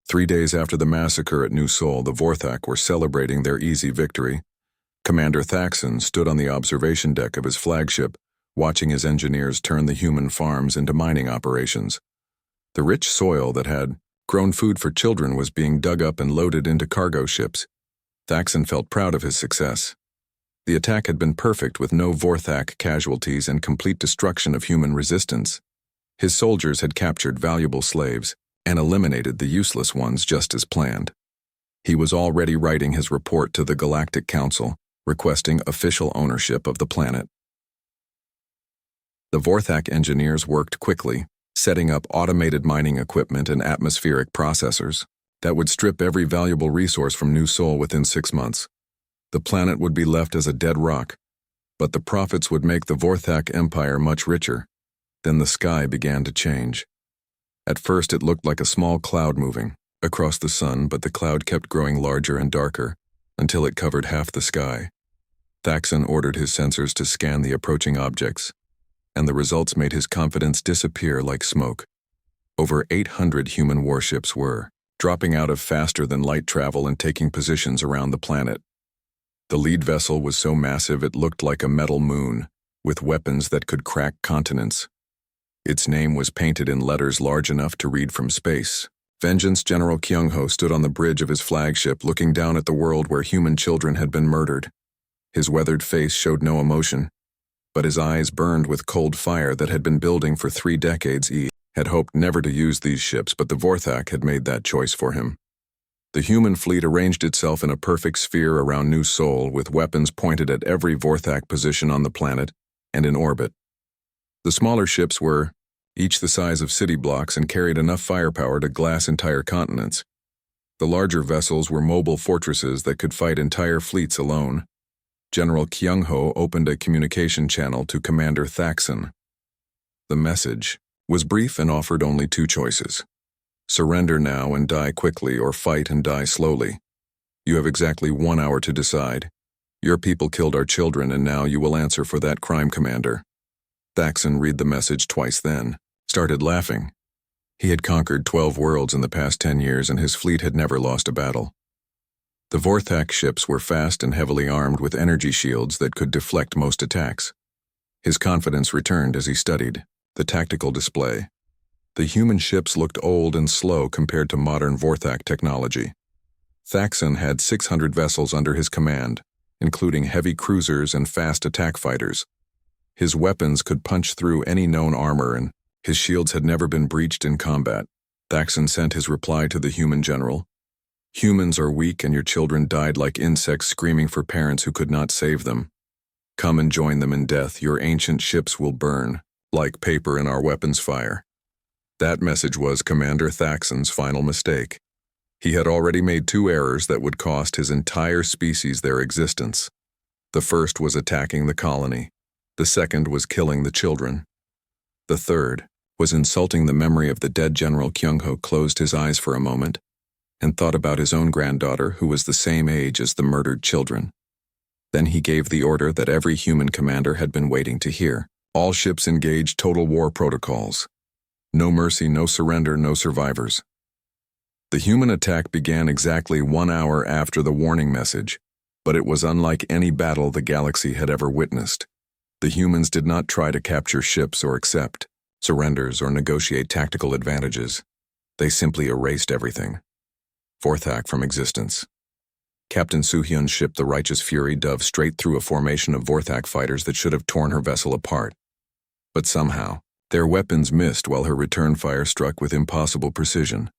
3 days after the massacre at New Sol, the Vorthak were celebrating their easy victory. Commander Thaxon stood on the observation deck of his flagship, watching his engineers turn the human farms into mining operations. The rich soil that had grown food for children was being dug up and loaded into cargo ships. Thaxon felt proud of his success. The attack had been perfect, with no Vorthak casualties and complete destruction of human resistance. His soldiers had captured valuable slaves and eliminated the useless ones just as planned. He was already writing his report to the Galactic Council, requesting official ownership of the planet. The Vorthak engineers worked quickly, setting up automated mining equipment and atmospheric processors that would strip every valuable resource from New Sol within 6 months. The planet would be left as a dead rock, but the profits would make the Vorthak Empire much richer. Then the sky began to change. At first it looked like a small cloud moving across the sun, but the cloud kept growing larger and darker until it covered half the sky. Thaxon ordered his sensors to scan the approaching objects, and the results made his confidence disappear like smoke. Over 800 human warships were dropping out of faster-than-light travel and taking positions around the planet. The lead vessel was so massive it looked like a metal moon, with weapons that could crack continents. Its name was painted in letters large enough to read from space. Vengeance General Kyung-ho stood on the bridge of his flagship, looking down at the world where human children had been murdered. His weathered face showed no emotion, but his eyes burned with cold fire that had been building for 3 decades. He had hoped never to use these ships, but the Vorthak had made that choice for him. The human fleet arranged itself in a perfect sphere around New Sol, with weapons pointed at every Vorthak position on the planet and in orbit. The smaller ships were each the size of city blocks and carried enough firepower to glass entire continents. The larger vessels were mobile fortresses that could fight entire fleets alone. General Kyung-ho opened a communication channel to Commander Thaxon. The message was brief and offered only 2 choices. Surrender now and die quickly, or fight and die slowly. You have exactly 1 hour to decide. Your people killed our children, and now you will answer for that crime, Commander. Thaxon read the message twice, then started laughing. He had conquered 12 worlds in the past 10 years, and his fleet had never lost a battle. The Vorthak ships were fast and heavily armed with energy shields that could deflect most attacks. His confidence returned as he studied the tactical display. The human ships looked old and slow compared to modern Vorthak technology. Thaxon had 600 vessels under his command, including heavy cruisers and fast attack fighters. His weapons could punch through any known armor, and his shields had never been breached in combat. Thaxon sent his reply to the human general. Humans are weak, and your children died like insects screaming for parents who could not save them. Come and join them in death. Your ancient ships will burn like paper in our weapons fire. That message was Commander Thaxon's final mistake. He had already made 2 errors that would cost his entire species their existence. The first was attacking the colony. The second was killing the children. The third was insulting the memory of the dead General Kyung-ho. Closed his eyes for a moment and thought about his own granddaughter, who was the same age as the murdered children. Then he gave the order that every human commander had been waiting to hear. All ships engage total war protocols. No mercy, no surrender, no survivors. The human attack began exactly 1 hour after the warning message, but it was unlike any battle the galaxy had ever witnessed. The humans did not try to capture ships or accept surrenders or negotiate tactical advantages. They simply erased everything. Vorthak from existence. Captain Soo-hyun's ship, the Righteous Fury, dove straight through a formation of Vorthak fighters that should have torn her vessel apart. But somehow, their weapons missed while her return fire struck with impossible precision.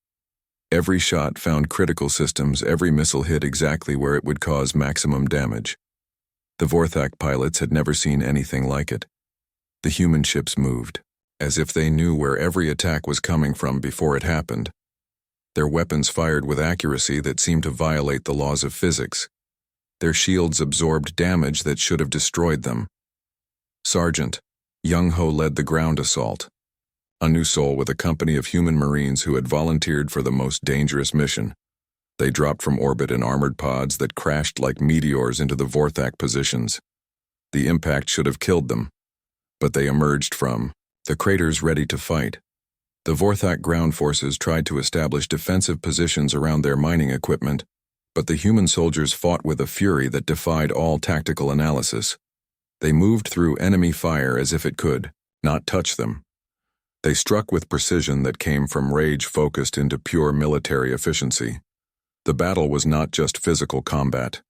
Every shot found critical systems, every missile hit exactly where it would cause maximum damage. The Vorthak pilots had never seen anything like it. The human ships moved, as if they knew where every attack was coming from before it happened. Their weapons fired with accuracy that seemed to violate the laws of physics. Their shields absorbed damage that should have destroyed them. Sergeant Kyung-ho led the ground assault. A New Sol with a company of human marines who had volunteered for the most dangerous mission. They dropped from orbit in armored pods that crashed like meteors into the Vorthak positions. The impact should have killed them, but they emerged from the craters ready to fight. The Vorthak ground forces tried to establish defensive positions around their mining equipment, but the human soldiers fought with a fury that defied all tactical analysis. They moved through enemy fire as if it could not touch them. They struck with precision that came from rage focused into pure military efficiency. The battle was not just physical combat.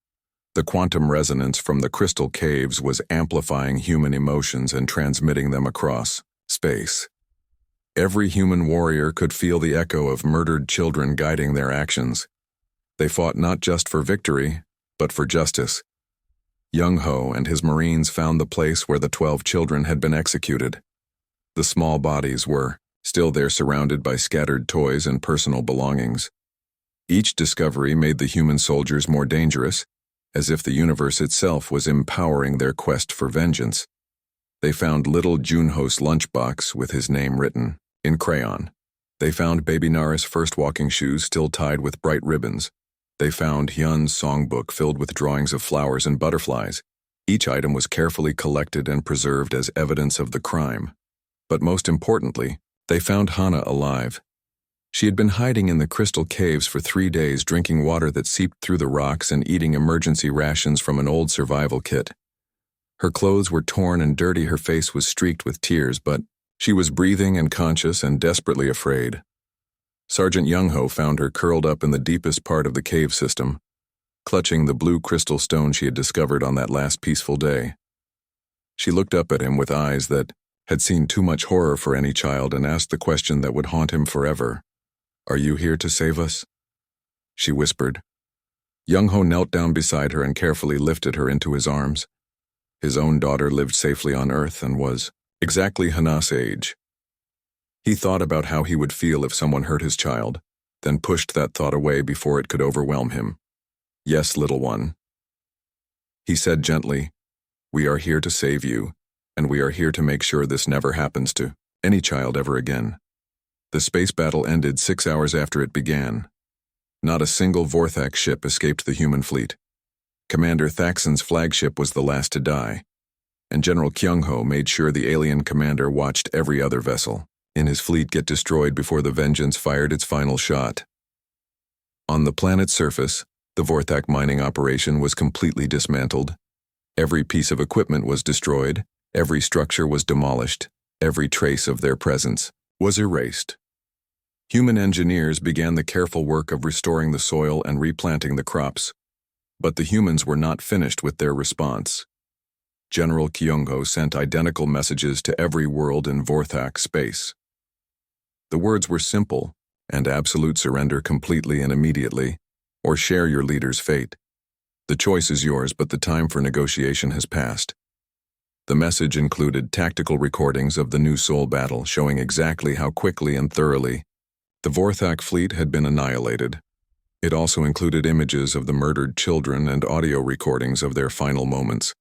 The quantum resonance from the crystal caves was amplifying human emotions and transmitting them across space. Every human warrior could feel the echo of murdered children guiding their actions. They fought not just for victory, but for justice. Young Ho and his Marines found the place where the 12 children had been executed. The small bodies were still there, surrounded by scattered toys and personal belongings. Each discovery made the human soldiers more dangerous, as if the universe itself was empowering their quest for vengeance. They found little Junho's lunchbox with his name written in crayon. They found baby Nara's first walking shoes still tied with bright ribbons. They found Hyun's songbook filled with drawings of flowers and butterflies. Each item was carefully collected and preserved as evidence of the crime. But most importantly, they found Hana alive. She had been hiding in the crystal caves for 3 days, drinking water that seeped through the rocks and eating emergency rations from an old survival kit. Her clothes were torn and dirty, her face was streaked with tears, but she was breathing and conscious and desperately afraid. Sergeant Young-ho found her curled up in the deepest part of the cave system, clutching the blue crystal stone she had discovered on that last peaceful day. She looked up at him with eyes that had seen too much horror for any child and asked the question that would haunt him forever. "Are you here to save us?" she whispered. Young-ho knelt down beside her and carefully lifted her into his arms. His own daughter lived safely on Earth and was exactly Hana's age. He thought about how he would feel if someone hurt his child, then pushed that thought away before it could overwhelm him. "Yes, little one," he said gently. "We are here to save you, and we are here to make sure this never happens to any child ever again." The space battle ended 6 hours after it began. Not a single Vorthak ship escaped the human fleet. Commander Thaxon's flagship was the last to die, and General Kyung-ho made sure the alien commander watched every other vessel in his fleet get destroyed before the Vengeance fired its final shot. On the planet's surface, the Vorthak mining operation was completely dismantled. Every piece of equipment was destroyed, every structure was demolished, every trace of their presence was erased. Human engineers began the careful work of restoring the soil and replanting the crops, but the humans were not finished with their response. General Kyung-ho sent identical messages to every world in Vorthak space. The words were simple, and absolute: surrender completely and immediately, or share your leader's fate. The choice is yours, but the time for negotiation has passed. The message included tactical recordings of the New Sol battle showing exactly how quickly and thoroughly the Vorthak fleet had been annihilated. It also included images of the murdered children and audio recordings of their final moments.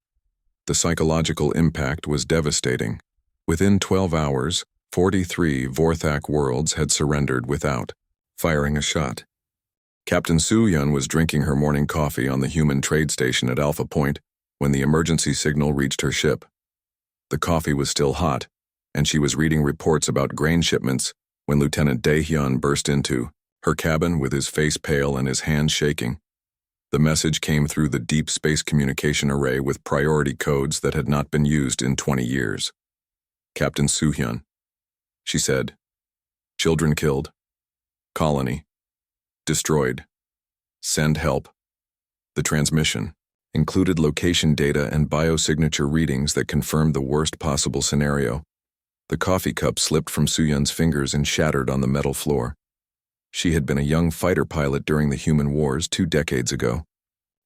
The psychological impact was devastating. Within 12 hours, 43 Vorthak worlds had surrendered without firing a shot. Captain Soo-hyun was drinking her morning coffee on the human trade station at Alpha Point when the emergency signal reached her ship. The coffee was still hot, and she was reading reports about grain shipments when Lieutenant Dae-hyun burst into her cabin with his face pale and his hands shaking. The message came through the deep space communication array with priority codes that had not been used in 20 years. "Captain Soo-hyun," she said. "Children killed. Colony destroyed. Send help." The transmission included location data and biosignature readings that confirmed the worst possible scenario. The coffee cup slipped from Soo-hyun's fingers and shattered on the metal floor. She had been a young fighter pilot during the human wars 2 decades ago,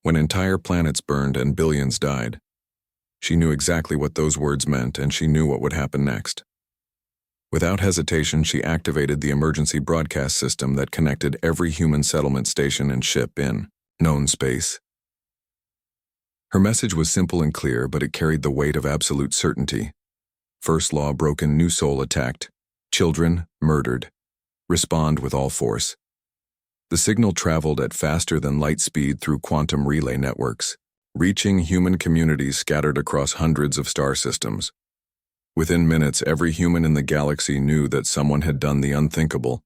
when entire planets burned and billions died. She knew exactly what those words meant, and she knew what would happen next. Without hesitation, she activated the emergency broadcast system that connected every human settlement station and ship in known space. Her message was simple and clear, but it carried the weight of absolute certainty. First law broken, New Sol attacked. Children murdered. Respond with all force. The signal traveled at faster than light speed through quantum relay networks, reaching human communities scattered across hundreds of star systems. Within minutes, every human in the galaxy knew that someone had done the unthinkable.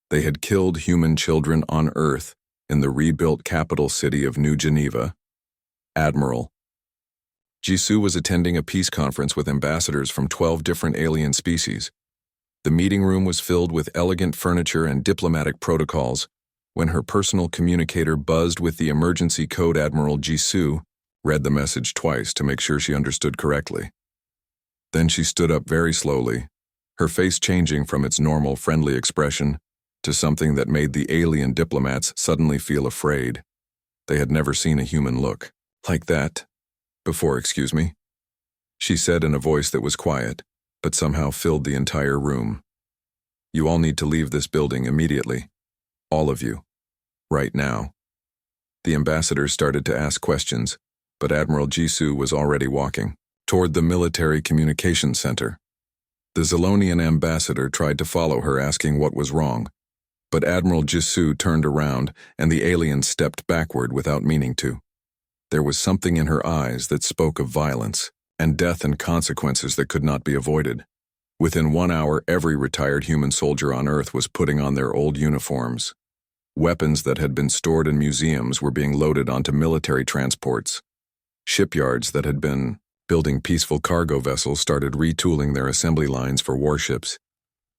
They had killed human children on Earth in the rebuilt capital city of New Geneva. Admiral Jisoo was attending a peace conference with ambassadors from 12 different alien species. The meeting room was filled with elegant furniture and diplomatic protocols when her personal communicator buzzed with the emergency code. Admiral Jisoo read the message twice to make sure she understood correctly. Then she stood up very slowly, her face changing from its normal friendly expression to something that made the alien diplomats suddenly feel afraid. They had never seen a human look like that before. "Excuse me," she said in a voice that was quiet, but somehow filled the entire room. "You all need to leave this building immediately. All of you. Right now." The ambassadors started to ask questions, but Admiral Jisoo was already walking toward the military communications center. The Zilonian ambassador tried to follow her, asking what was wrong, but Admiral Jisoo turned around and the alien stepped backward without meaning to. There was something in her eyes that spoke of violence and death and consequences that could not be avoided. Within 1 hour, every retired human soldier on Earth was putting on their old uniforms. Weapons that had been stored in museums were being loaded onto military transports. Shipyards that had been building peaceful cargo vessels started retooling their assembly lines for warships.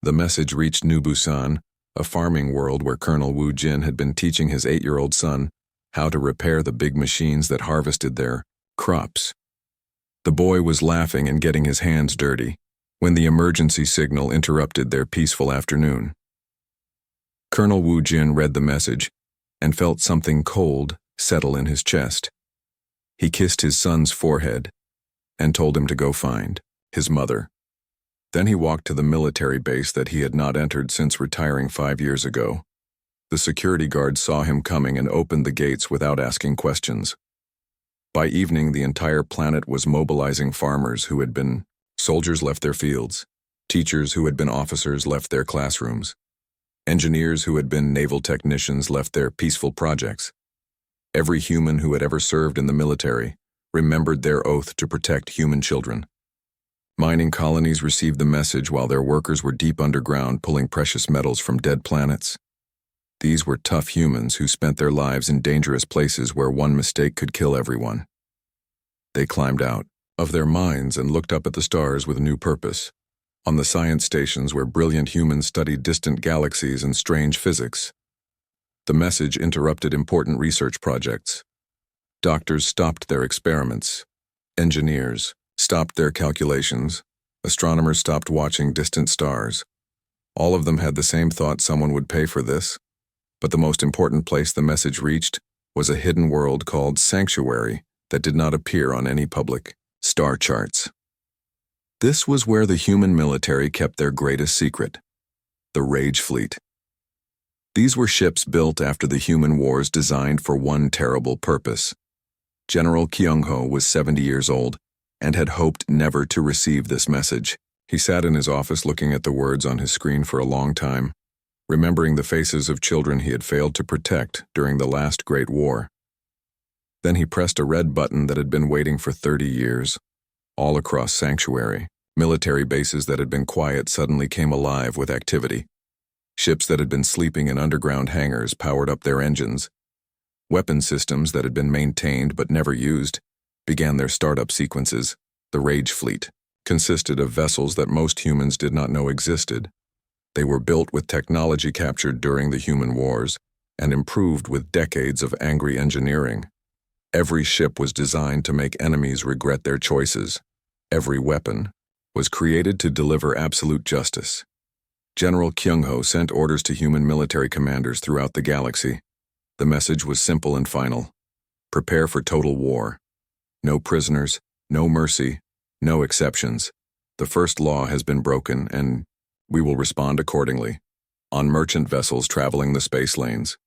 The message reached New Busan, a farming world where Colonel Wu Jin had been teaching his 8-year-old son how to repair the big machines that harvested their crops. The boy was laughing and getting his hands dirty when the emergency signal interrupted their peaceful afternoon. Colonel Wu Jin read the message and felt something cold settle in his chest. He kissed his son's forehead and told him to go find his mother. Then he walked to the military base that he had not entered since retiring 5 years ago. The security guard saw him coming and opened the gates without asking questions. By evening, the entire planet was mobilizing. Farmers who had been soldiers left their fields. Teachers who had been officers left their classrooms. Engineers who had been naval technicians left their peaceful projects. Every human who had ever served in the military remembered their oath to protect human children. Mining colonies received the message while their workers were deep underground pulling precious metals from dead planets. These were tough humans who spent their lives in dangerous places where one mistake could kill everyone. They climbed out of their mines and looked up at the stars with a new purpose. On the science stations where brilliant humans studied distant galaxies and strange physics. The message interrupted important research projects. Doctors stopped their experiments. Engineers stopped their calculations. Astronomers stopped watching distant stars. All of them had the same thought: someone would pay for this. But the most important place the message reached was a hidden world called Sanctuary that did not appear on any public star charts. This was where the human military kept their greatest secret, the Rage Fleet. These were ships built after the human wars designed for one terrible purpose. General Kyung-ho was 70 years old and had hoped never to receive this message. He sat in his office looking at the words on his screen for a long time, remembering the faces of children he had failed to protect during the last Great War. Then he pressed a red button that had been waiting for 30 years. All across Sanctuary, military bases that had been quiet suddenly came alive with activity. Ships that had been sleeping in underground hangars powered up their engines. Weapon systems that had been maintained but never used began their startup sequences. The Rage Fleet consisted of vessels that most humans did not know existed. They were built with technology captured during the human wars and improved with decades of angry engineering. Every ship was designed to make enemies regret their choices. Every weapon was created to deliver absolute justice. General Kyung-ho sent orders to human military commanders throughout the galaxy. The message was simple and final: prepare for total war. No prisoners, no mercy, no exceptions. The first law has been broken, and we will respond accordingly. On merchant vessels traveling the space lanes,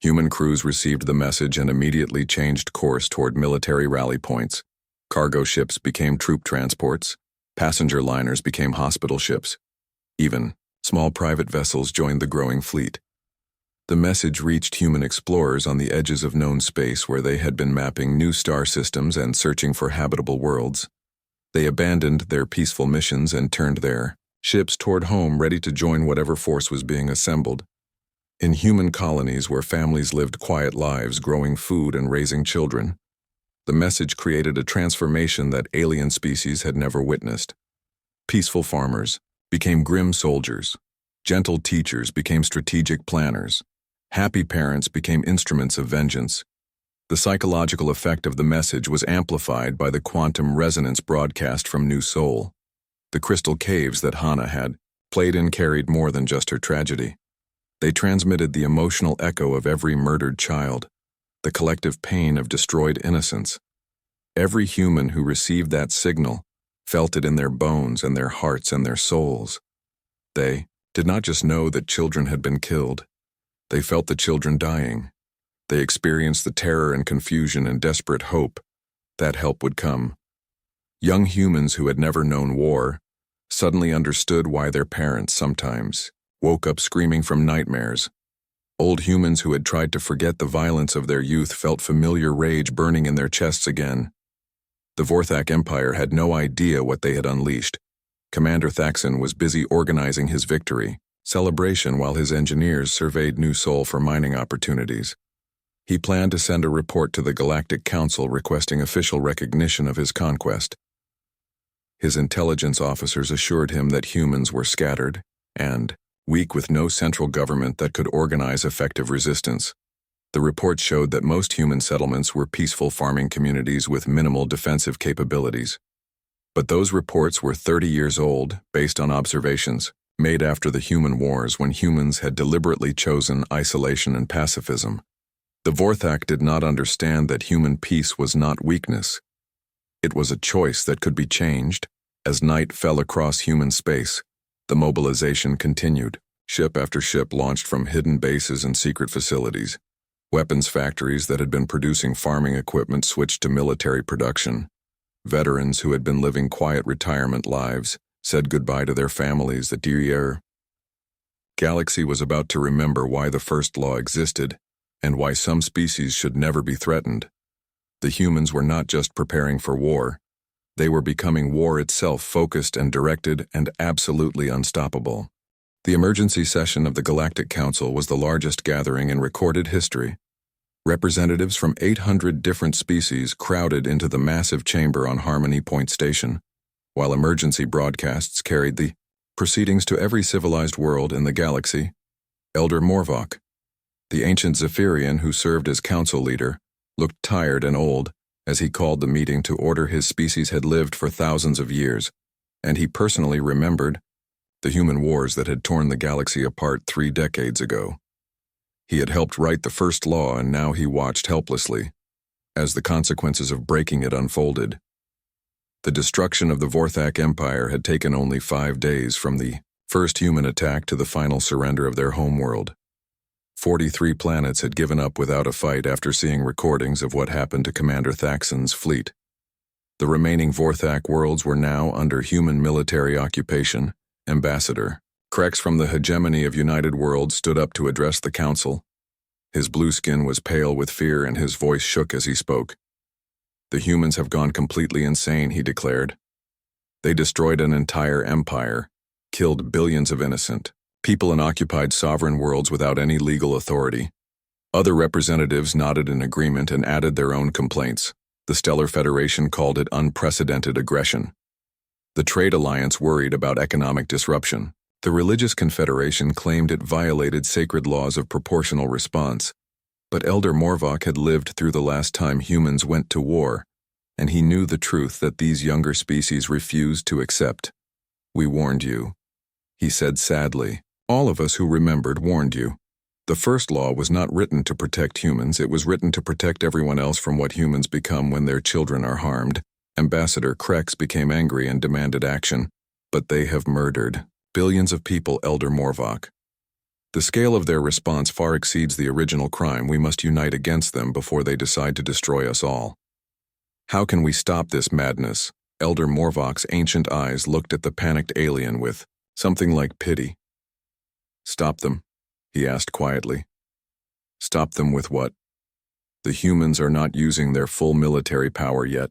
human crews received the message and immediately changed course toward military rally points. Cargo ships became troop transports. Passenger liners became hospital ships. Even small private vessels joined the growing fleet. The message reached human explorers on the edges of known space where they had been mapping new star systems and searching for habitable worlds. They abandoned their peaceful missions and turned their ships toward home, ready to join whatever force was being assembled. In human colonies where families lived quiet lives, growing food and raising children, the message created a transformation that alien species had never witnessed. Peaceful farmers became grim soldiers. Gentle teachers became strategic planners. Happy parents became instruments of vengeance. The psychological effect of the message was amplified by the quantum resonance broadcast from New Sol. The crystal caves that Hana had played in carried more than just her tragedy. They transmitted the emotional echo of every murdered child, the collective pain of destroyed innocence. Every human who received that signal felt it in their bones and their hearts and their souls. They did not just know that children had been killed. They felt the children dying. They experienced the terror and confusion and desperate hope that help would come. Young humans who had never known war suddenly understood why their parents sometimes woke up screaming from nightmares. Old humans who had tried to forget the violence of their youth felt familiar rage burning in their chests again. The Vorthak Empire had no idea what they had unleashed. Commander Thaxon was busy organizing his victory celebration while his engineers surveyed New Sol for mining opportunities. He planned to send a report to the Galactic Council requesting official recognition of his conquest. His intelligence officers assured him that humans were scattered and weak, with no central government that could organize effective resistance. The report showed that most human settlements were peaceful farming communities with minimal defensive capabilities. But those reports were 30 years old, based on observations made after the human wars, when humans had deliberately chosen isolation and pacifism. The Vorthak did not understand that human peace was not weakness. It was a choice that could be changed. As night fell across human space, the mobilization continued. Ship after ship launched from hidden bases and secret facilities. Weapons factories that had been producing farming equipment switched to military production. Veterans who had been living quiet retirement lives said goodbye to their families. The Derriere Galaxy was about to remember why the first law existed and why some species should never be threatened. The humans were not just preparing for war. They were becoming war itself, focused and directed and absolutely unstoppable. The emergency session of the Galactic Council was the largest gathering in recorded history. Representatives from 800 different species crowded into the massive chamber on Harmony Point Station, while emergency broadcasts carried the proceedings to every civilized world in the galaxy. Elder Morvok, the ancient Zephyrian who served as council leader, looked tired and old as he called the meeting to order. His species had lived for thousands of years, and he personally remembered the human wars that had torn the galaxy apart 3 decades ago. He had helped write the first law, and now he watched helplessly as the consequences of breaking it unfolded. The destruction of the Vorthak Empire had taken only 5 days from the first human attack to the final surrender of their homeworld. 43 planets had given up without a fight after seeing recordings of what happened to Commander Thaxon's fleet. The remaining Vorthak worlds were now under human military occupation. Ambassador Krex from the hegemony of United Worlds stood up to address the council. His blue skin was pale with fear and his voice shook as he spoke. "The humans have gone completely insane," he declared. "They destroyed an entire empire, killed billions of innocent people, and occupied sovereign worlds without any legal authority." Other representatives nodded in agreement and added their own complaints. The Stellar Federation called it unprecedented aggression. The Trade Alliance worried about economic disruption. The Religious Confederation claimed it violated sacred laws of proportional response. But Elder Morvok had lived through the last time humans went to war, and he knew the truth that these younger species refused to accept. "We warned you," he said sadly. "All of us who remembered warned you. The first law was not written to protect humans, it was written to protect everyone else from what humans become when their children are harmed." Ambassador Krex became angry and demanded action. "But they have murdered billions of people, Elder Morvok. The scale of their response far exceeds the original crime. We must unite against them before they decide to destroy us all." "How can we stop this madness?" Elder Morvok's ancient eyes looked at the panicked alien with something like pity. "Stop them?" he asked quietly. "Stop them with what?" "The humans are not using their full military power yet.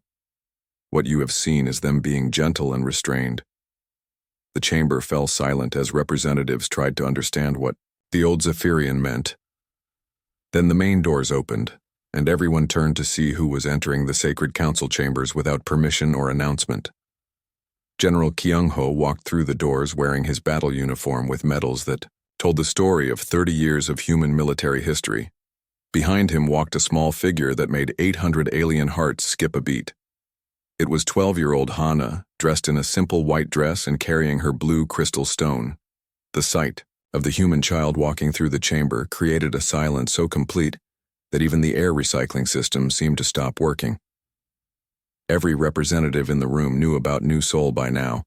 What you have seen is them being gentle and restrained. The chamber fell silent as representatives tried to understand what the old Zephyrian meant. Then the main doors opened, and everyone turned to see who was entering the sacred council chambers without permission or announcement. General Kyung-ho walked through the doors wearing his battle uniform with medals that told the story of 30 years of human military history. Behind him walked a small figure that made 800 alien hearts skip a beat. It was 12-year-old Hana, dressed in a simple white dress and carrying her blue crystal stone. The sight of the human child walking through the chamber created a silence so complete that even the air recycling system seemed to stop working. Every representative in the room knew about New Seoul by now,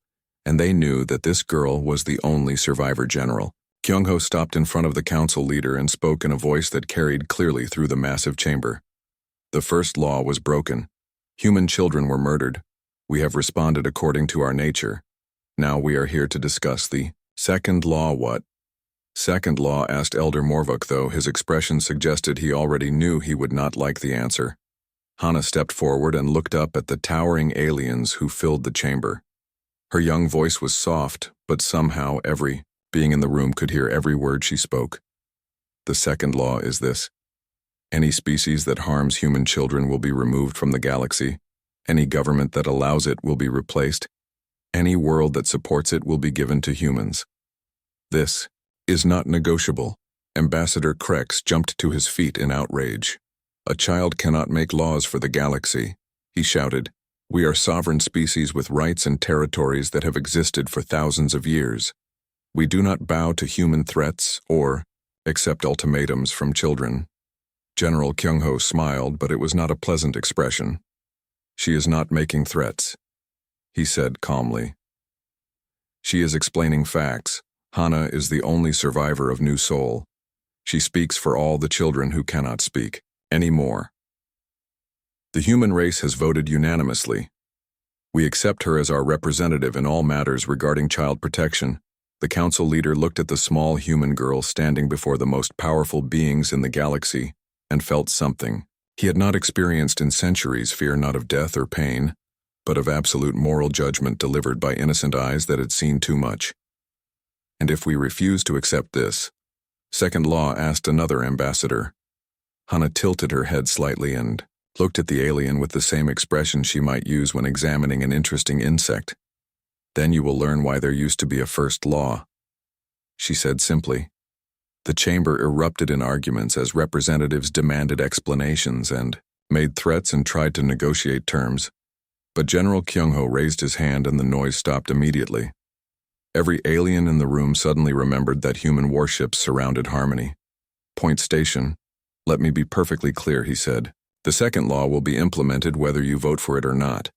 and they knew that this girl was the only survivor general. Kyung-ho stopped in front of the council leader and spoke in a voice that carried clearly through the massive chamber. The first law was broken. Human children were murdered. We have responded according to our nature. Now we are here to discuss the second law. What? Second law? Asked Elder Morvuk, though his expression suggested he already knew he would not like the answer. Hana stepped forward and looked up at the towering aliens who filled the chamber. Her young voice was soft, but somehow every being in the room could hear every word she spoke. The second law is this: any species that harms human children will be removed from the galaxy. Any government that allows it will be replaced. Any world that supports it will be given to humans. This is not negotiable. Ambassador Krex jumped to his feet in outrage. A child cannot make laws for the galaxy, he shouted. We are sovereign species with rights and territories that have existed for thousands of years. We do not bow to human threats or accept ultimatums from children. General Kyung-ho smiled, but it was not a pleasant expression. She is not making threats, he said calmly. She is explaining facts. Hana is the only survivor of New Seoul. She speaks for all the children who cannot speak anymore. The human race has voted unanimously. We accept her as our representative in all matters regarding child protection. The council leader looked at the small human girl standing before the most powerful beings in the galaxy and felt something he had not experienced in centuries: fear not of death or pain, but of absolute moral judgment delivered by innocent eyes that had seen too much. And if we refuse to accept this, second law? Asked another ambassador. Hana tilted her head slightly and looked at the alien with the same expression she might use when examining an interesting insect. Then you will learn why there used to be a first law, she said simply. The chamber erupted in arguments as representatives demanded explanations and made threats and tried to negotiate terms. But General Kyung-ho raised his hand and the noise stopped immediately. Every alien in the room suddenly remembered that human warships surrounded Harmony. Point Station. Let me be perfectly clear, he said. The second law will be implemented whether you vote for it or not.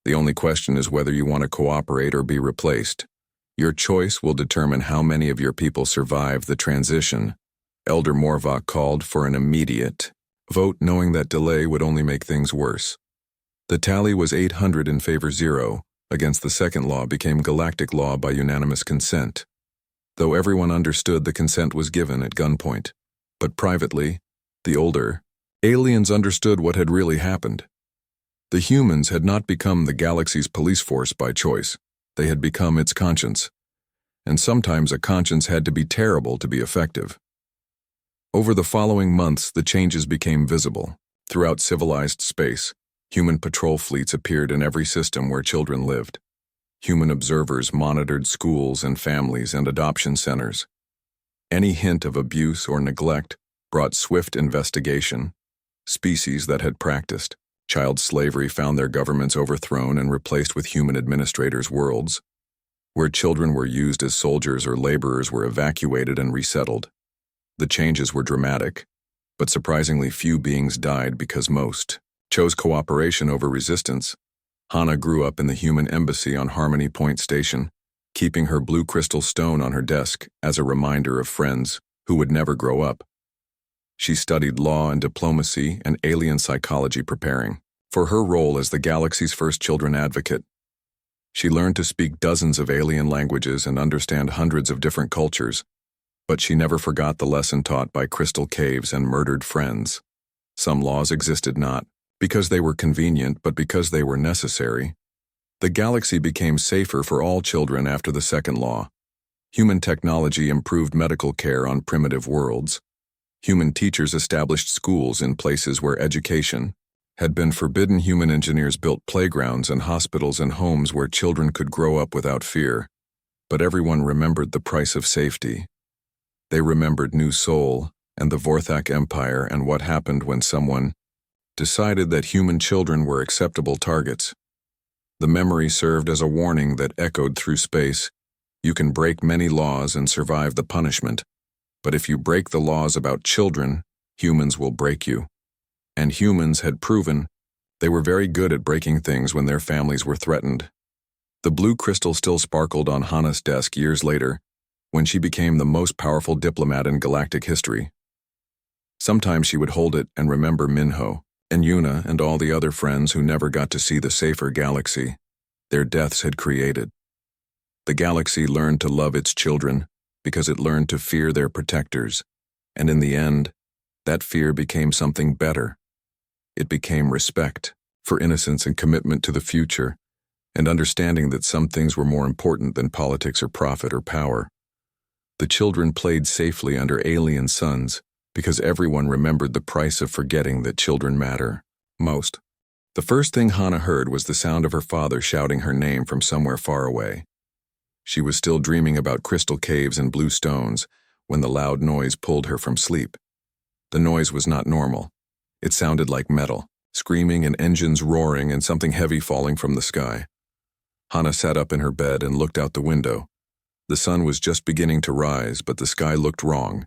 The only question is whether you want to cooperate or be replaced. Your choice will determine how many of your people survive the transition. Elder Morvuk called for an immediate vote, knowing that delay would only make things worse. The tally was 800 in favor 0, against the second law became galactic law by unanimous consent. Though everyone understood the consent was given at gunpoint. But privately, the older aliens understood what had really happened. The humans had not become the galaxy's police force by choice. They had become its conscience. And sometimes a conscience had to be terrible to be effective. Over the following months, the changes became visible. Throughout civilized space, human patrol fleets appeared in every system where children lived. Human observers monitored schools and families and adoption centers. Any hint of abuse or neglect brought swift investigation. Species that had practiced child slavery found their governments overthrown and replaced with human administrators' worlds. Where children were used as soldiers or laborers were evacuated and resettled. The changes were dramatic, but surprisingly few beings died because most chose cooperation over resistance. Hana grew up in the human embassy on Harmony Point Station, keeping her blue crystal stone on her desk as a reminder of friends who would never grow up. She studied law and diplomacy and alien psychology, preparing for her role as the galaxy's first children advocate. She learned to speak dozens of alien languages and understand hundreds of different cultures, but she never forgot the lesson taught by crystal caves and murdered friends. Some laws existed not Because they were convenient, but because they were necessary. The galaxy became safer for all children after the second law. Human technology improved medical care on primitive worlds. Human teachers established schools in places where education had been forbidden. Human engineers built playgrounds and hospitals and homes where children could grow up without fear. But everyone remembered the price of safety. They remembered New Sol and the Vorthak Empire and what happened when someone decided that human children were acceptable targets. The memory served as a warning that echoed through space. You can break many laws and survive the punishment, but if you break the laws about children, humans will break you. And humans had proven they were very good at breaking things when their families were threatened. The blue crystal still sparkled on Hana's desk years later, when she became the most powerful diplomat in galactic history. Sometimes she would hold it and remember Minho and Yuna and all the other friends who never got to see the safer galaxy their deaths had created. The galaxy learned to love its children because it learned to fear their protectors, and in the end, that fear became something better. It became respect for innocence and commitment to the future, and understanding that some things were more important than politics or profit or power. The children played safely under alien suns because everyone remembered the price of forgetting that children matter most. The first thing Hana heard was the sound of her father shouting her name from somewhere far away. She was still dreaming about crystal caves and blue stones when the loud noise pulled her from sleep. The noise was not normal. It sounded like metal, screaming and engines roaring and something heavy falling from the sky. Hana sat up in her bed and looked out the window. The sun was just beginning to rise, but the sky looked wrong.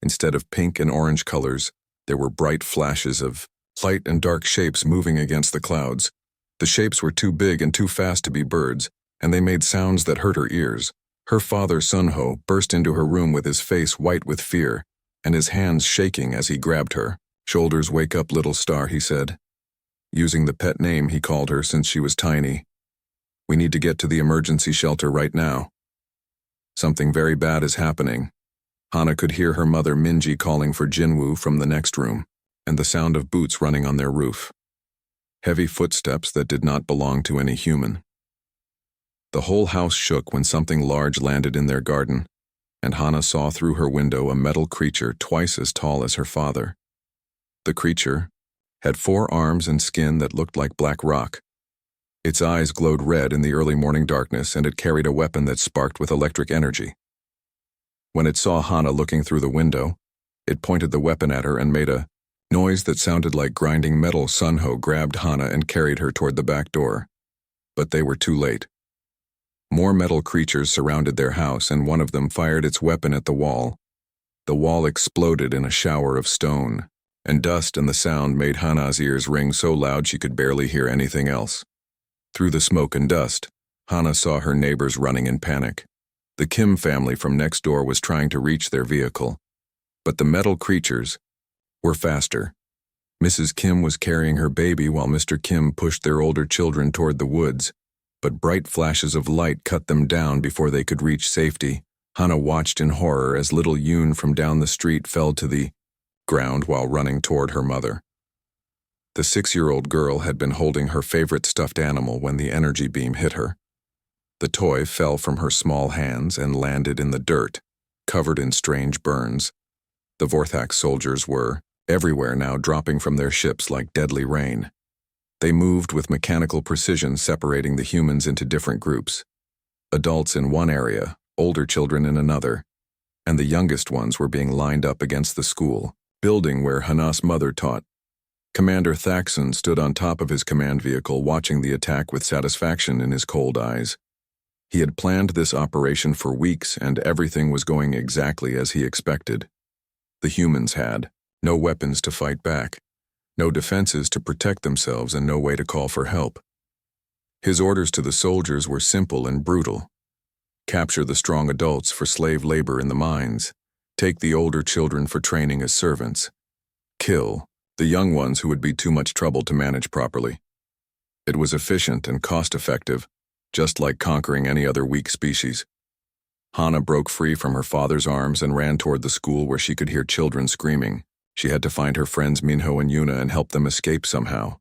Instead of pink and orange colors, there were bright flashes of light and dark shapes moving against the clouds. The shapes were too big and too fast to be birds, and they made sounds that hurt her ears. Her father, Sunho, burst into her room with his face white with fear, and his hands shaking as he grabbed her. "Shoulders, wake up, little star," he said, using the pet name he called her since she was tiny. "We need to get to the emergency shelter right now. Something very bad is happening." Hana could hear her mother Minji calling for Jinwoo from the next room, and the sound of boots running on their roof. Heavy footsteps that did not belong to any human. The whole house shook when something large landed in their garden, and Hana saw through her window a metal creature twice as tall as her father. The creature had 4 arms and skin that looked like black rock. Its eyes glowed red in the early morning darkness, and it carried a weapon that sparked with electric energy. When it saw Hana looking through the window, it pointed the weapon at her and made a noise that sounded like grinding metal. Sunho grabbed Hana and carried her toward the back door. But they were too late. More metal creatures surrounded their house, and one of them fired its weapon at the wall. The wall exploded in a shower of stone and dust, and the sound made Hana's ears ring so loud she could barely hear anything else. Through the smoke and dust, Hana saw her neighbors running in panic. The Kim family from next door was trying to reach their vehicle, but the metal creatures were faster. Mrs. Kim was carrying her baby while Mr. Kim pushed their older children toward the woods, but bright flashes of light cut them down before they could reach safety. Hana watched in horror as little Yoon from down the street fell to the ground while running toward her mother. The 6-year-old girl had been holding her favorite stuffed animal when the energy beam hit her. The toy fell from her small hands and landed in the dirt, covered in strange burns. The Vorthak soldiers were everywhere now, dropping from their ships like deadly rain. They moved with mechanical precision, separating the humans into different groups. Adults in one area, older children in another, and the youngest ones were being lined up against the school building where Hana's mother taught. Commander Thaxon stood on top of his command vehicle, watching the attack with satisfaction in his cold eyes. He had planned this operation for weeks, and everything was going exactly as he expected. The humans had no weapons to fight back, no defenses to protect themselves, and no way to call for help. His orders to the soldiers were simple and brutal. Capture the strong adults for slave labor in the mines. Take the older children for training as servants. Kill the young ones who would be too much trouble to manage properly. It was efficient and cost-effective, just like conquering any other weak species. Hana broke free from her father's arms and ran toward the school where she could hear children screaming. She had to find her friends Minho and Yuna and help them escape somehow.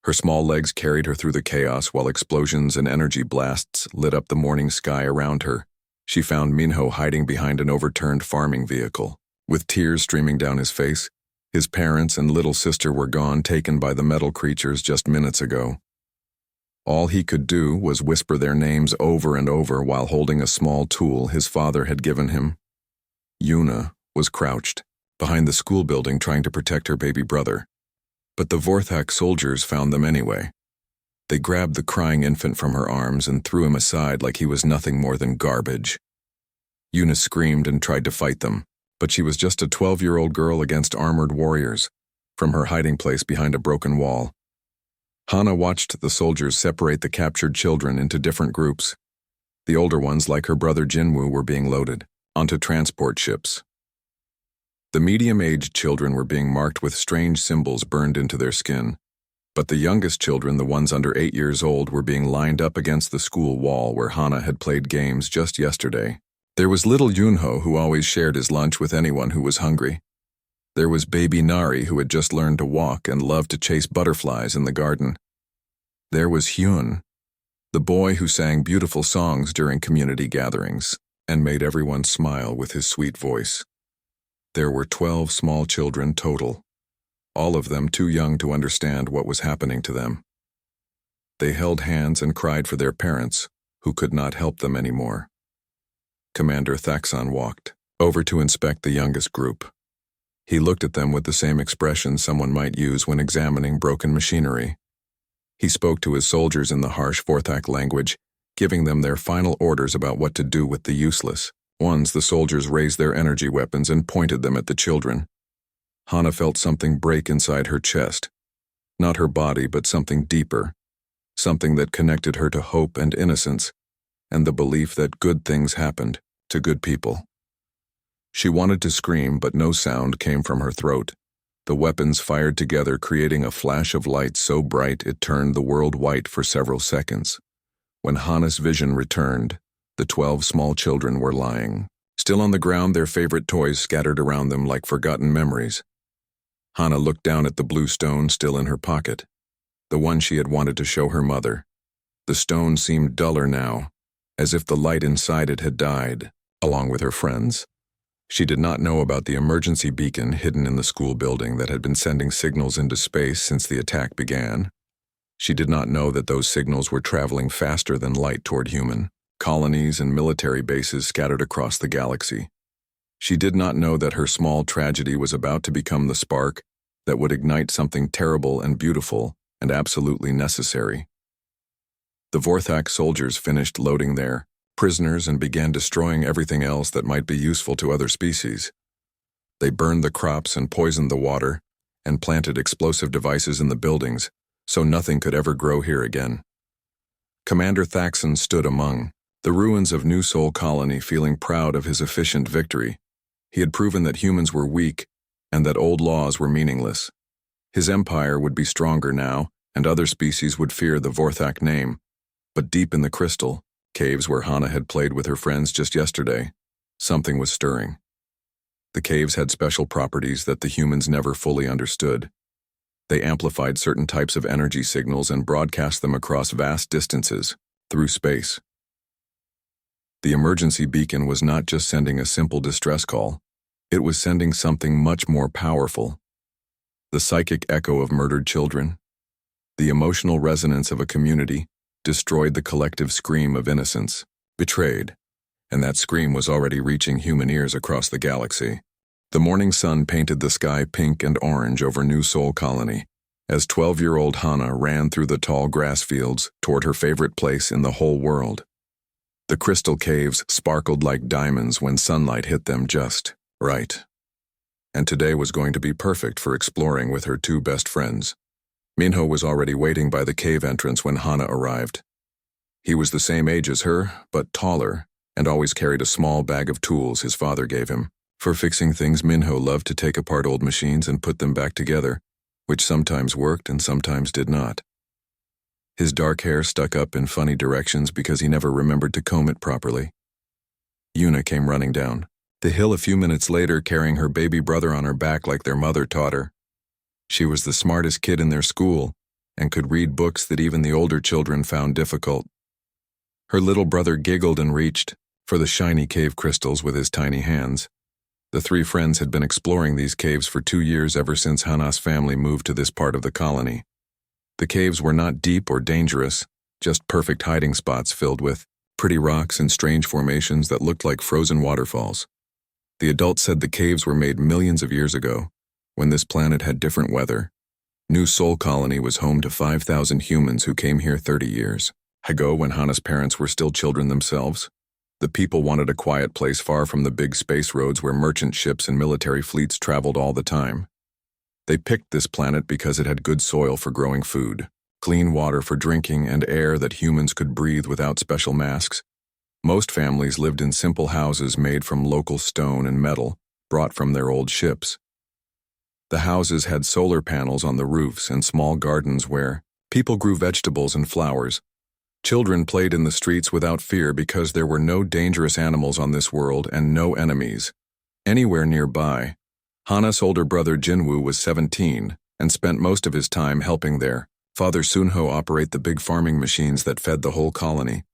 Her small legs carried her through the chaos while explosions and energy blasts lit up the morning sky around her. She found Minho hiding behind an overturned farming vehicle. With tears streaming down his face, his parents and little sister were gone, taken by the metal creatures just minutes ago. All he could do was whisper their names over and over while holding a small tool his father had given him. Yuna was crouched behind the school building trying to protect her baby brother. But the Vorthak soldiers found them anyway. They grabbed the crying infant from her arms and threw him aside like he was nothing more than garbage. Yuna screamed and tried to fight them, but she was just a 12-year-old girl against armored warriors, from her hiding place behind a broken wall. Hana watched the soldiers separate the captured children into different groups. The older ones, like her brother Jinwoo, were being loaded onto transport ships. The medium-aged children were being marked with strange symbols burned into their skin, but the youngest children, the ones under 8 years old, were being lined up against the school wall where Hana had played games just yesterday. There was little Yunho, who always shared his lunch with anyone who was hungry. There was baby Nari, who had just learned to walk and loved to chase butterflies in the garden. There was Hyun, the boy who sang beautiful songs during community gatherings and made everyone smile with his sweet voice. There were 12 small children total, all of them too young to understand what was happening to them. They held hands and cried for their parents, who could not help them anymore. Commander Thaxon walked over to inspect the youngest group. He looked at them with the same expression someone might use when examining broken machinery. He spoke to his soldiers in the harsh Vorthak language, giving them their final orders about what to do with the useless. Once the soldiers raised their energy weapons and pointed them at the children. Hana felt something break inside her chest. Not her body, but something deeper. Something that connected her to hope and innocence, and the belief that good things happened to good people. She wanted to scream, but no sound came from her throat. The weapons fired together, creating a flash of light so bright it turned the world white for several seconds. When Hana's vision returned, the 12 small children were lying, still on the ground, their favorite toys scattered around them like forgotten memories. Hana looked down at the blue stone still in her pocket, the one she had wanted to show her mother. The stone seemed duller now, as if the light inside it had died, along with her friends. She did not know about the emergency beacon hidden in the school building that had been sending signals into space since the attack began. She did not know that those signals were traveling faster than light toward human colonies and military bases scattered across the galaxy. She did not know that her small tragedy was about to become the spark that would ignite something terrible and beautiful and absolutely necessary. The Vorthak soldiers finished loading their prisoners and began destroying everything else that might be useful to other species. They burned the crops and poisoned the water and planted explosive devices in the buildings so nothing could ever grow here again. Commander Thaxon stood among the ruins of New Sol Colony, feeling proud of his efficient victory. He had proven that humans were weak and that old laws were meaningless. His empire would be stronger now, and other species would fear the Vorthak name. But deep in the crystal caves where Hana had played with her friends just yesterday, something was stirring. The caves had special properties that the humans never fully understood. They amplified certain types of energy signals and broadcast them across vast distances, through space. The emergency beacon was not just sending a simple distress call, it was sending something much more powerful. The psychic echo of murdered children, the emotional resonance of a community, destroyed the collective scream of innocence, betrayed, and that scream was already reaching human ears across the galaxy. The morning sun painted the sky pink and orange over New Sol Colony, as 12-year-old Hana ran through the tall grass fields toward her favorite place in the whole world. The crystal caves sparkled like diamonds when sunlight hit them just right. And today was going to be perfect for exploring with her two best friends. Minho was already waiting by the cave entrance when Hana arrived. He was the same age as her, but taller, and always carried a small bag of tools his father gave him. For fixing things, Minho loved to take apart old machines and put them back together, which sometimes worked and sometimes did not. His dark hair stuck up in funny directions because he never remembered to comb it properly. Yuna came running down the hill a few minutes later, carrying her baby brother on her back like their mother taught her. She was the smartest kid in their school, and could read books that even the older children found difficult. Her little brother giggled and reached for the shiny cave crystals with his tiny hands. The three friends had been exploring these caves for 2 years ever since Hana's family moved to this part of the colony. The caves were not deep or dangerous, just perfect hiding spots filled with pretty rocks and strange formations that looked like frozen waterfalls. The adults said the caves were made millions of years ago, when this planet had different weather. New Sol Colony was home to 5,000 humans who came here 30 years ago when Hana's parents were still children themselves. The people wanted a quiet place far from the big space roads where merchant ships and military fleets traveled all the time. They picked this planet because it had good soil for growing food, clean water for drinking, and air that humans could breathe without special masks. Most families lived in simple houses made from local stone and metal, brought from their old ships. The houses had solar panels on the roofs and small gardens where people grew vegetables and flowers. Children played in the streets without fear because there were no dangerous animals on this world and no enemies anywhere nearby. Hana's older brother Jinwoo was 17 and spent most of his time helping their father Sunho operate the big farming machines that fed the whole colony.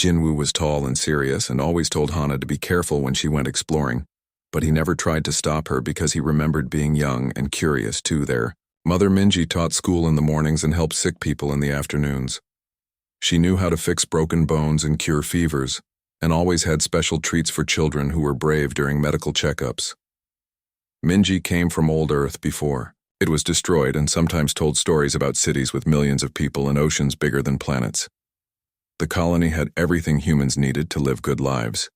Jinwoo was tall and serious and always told Hana to be careful when she went exploring, but he never tried to stop her because he remembered being young and curious too. Their mother Minji taught school in the mornings and helped sick people in the afternoons. She knew how to fix broken bones and cure fevers, and always had special treats for children who were brave during medical checkups. Minji came from old Earth before it was destroyed and sometimes told stories about cities with millions of people and oceans bigger than planets. The colony had everything humans needed to live good lives.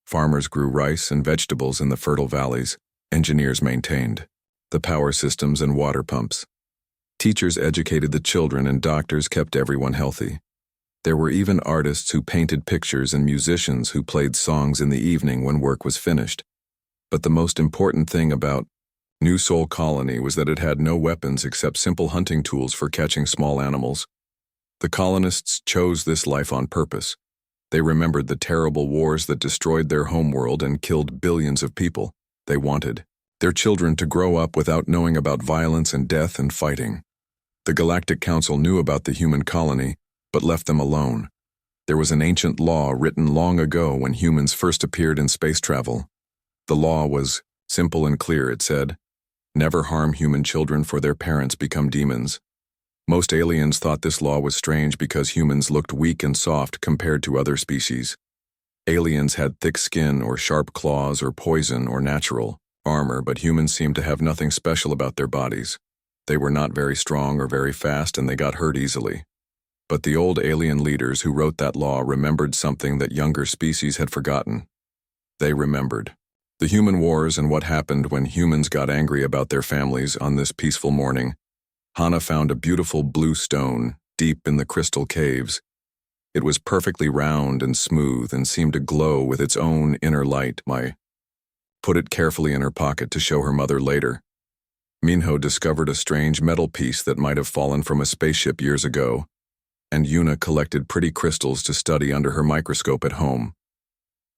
Farmers grew rice and vegetables in the fertile valleys. Engineers maintained the power systems and water pumps. Teachers educated the children and doctors kept everyone healthy. There were even artists who painted pictures and musicians who played songs in the evening when work was finished. But the most important thing about New Sol Colony was that it had no weapons except simple hunting tools for catching small animals. The colonists chose this life on purpose. They remembered the terrible wars that destroyed their homeworld and killed billions of people. They wanted their children to grow up without knowing about violence and death and fighting. The Galactic Council knew about the human colony, but left them alone. There was an ancient law written long ago when humans first appeared in space travel. The law was simple and clear. It said, "Never harm human children for their parents become demons." Most aliens thought this law was strange because humans looked weak and soft compared to other species. Aliens had thick skin or sharp claws or poison or natural armor, but humans seemed to have nothing special about their bodies. They were not very strong or very fast, and they got hurt easily. But the old alien leaders who wrote that law remembered something that younger species had forgotten. They remembered the human wars and what happened when humans got angry about their families. On this peaceful morning, Hana found a beautiful blue stone deep in the crystal caves. It was perfectly round and smooth and seemed to glow with its own inner light. Put it carefully in her pocket to show her mother later. Minho discovered a strange metal piece that might have fallen from a spaceship years ago, and Yuna collected pretty crystals to study under her microscope at home.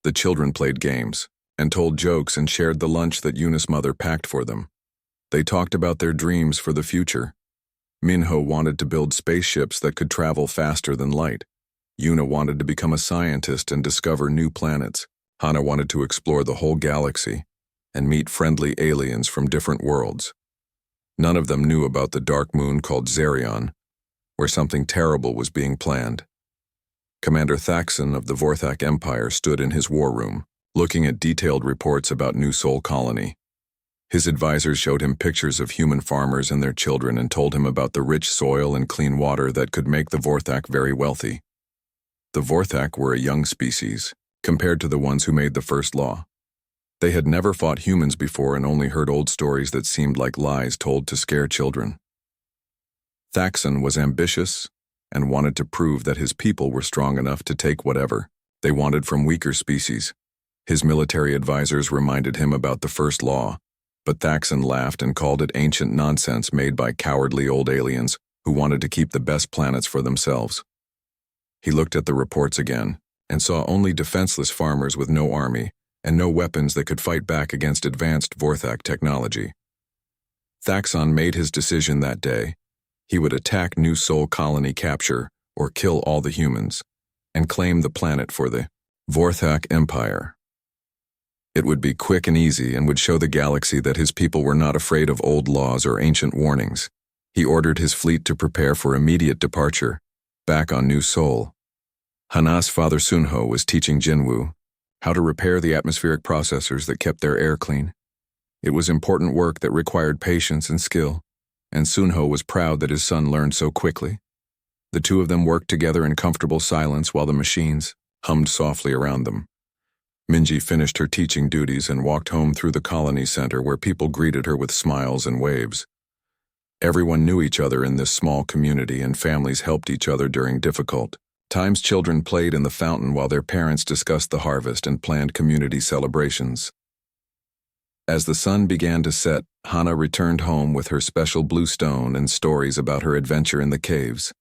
The children played games and told jokes and shared the lunch that Yuna's mother packed for them. They talked about their dreams for the future. Minho wanted to build spaceships that could travel faster than light. Yuna wanted to become a scientist and discover new planets. Hana wanted to explore the whole galaxy and meet friendly aliens from different worlds. None of them knew about the dark moon called Zerion, where something terrible was being planned. Commander Thaxon of the Vorthak Empire stood in his war room, looking at detailed reports about New Sol Colony. His advisors showed him pictures of human farmers and their children and told him about the rich soil and clean water that could make the Vorthak very wealthy. The Vorthak were a young species, compared to the ones who made the first law. They had never fought humans before and only heard old stories that seemed like lies told to scare children. Thaxon was ambitious and wanted to prove that his people were strong enough to take whatever they wanted from weaker species. His military advisors reminded him about the first law, but Thaxon laughed and called it ancient nonsense made by cowardly old aliens who wanted to keep the best planets for themselves. He looked at the reports again and saw only defenseless farmers with no army and no weapons that could fight back against advanced Vorthak technology. Thaxon made his decision that day. He would attack New Sol colony, capture or kill all the humans, and claim the planet for the Vorthak Empire. It would be quick and easy and would show the galaxy that his people were not afraid of old laws or ancient warnings. He ordered his fleet to prepare for immediate departure, back on New Sol. Hana's father Sunho was teaching Jinwoo how to repair the atmospheric processors that kept their air clean. It was important work that required patience and skill, and Sunho was proud that his son learned so quickly. The two of them worked together in comfortable silence while the machines hummed softly around them. Minji finished her teaching duties and walked home through the colony center where people greeted her with smiles and waves. Everyone knew each other in this small community and families helped each other during difficult times. Children played in the fountain while their parents discussed the harvest and planned community celebrations. As the sun began to set, Hana returned home with her special blue stone and stories about her adventure in the caves.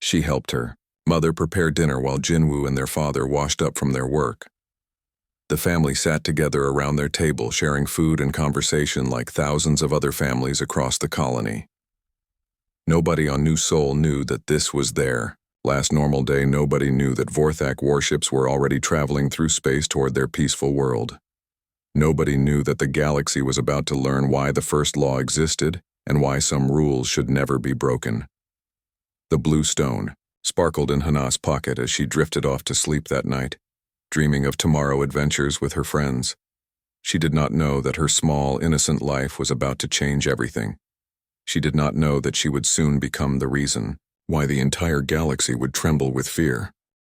She helped her mother prepare dinner while Jinwoo and their father washed up from their work. The family sat together around their table, sharing food and conversation like thousands of other families across the colony. Nobody on New Sol knew that this was their last normal day. Nobody knew that Vorthak warships were already traveling through space toward their peaceful world. Nobody knew that the galaxy was about to learn why the first law existed and why some rules should never be broken. The blue stone sparkled in Hana's pocket as she drifted off to sleep that night, dreaming of tomorrow adventures with her friends. She did not know that her small, innocent life was about to change everything. She did not know that she would soon become the reason why the entire galaxy would tremble with fear.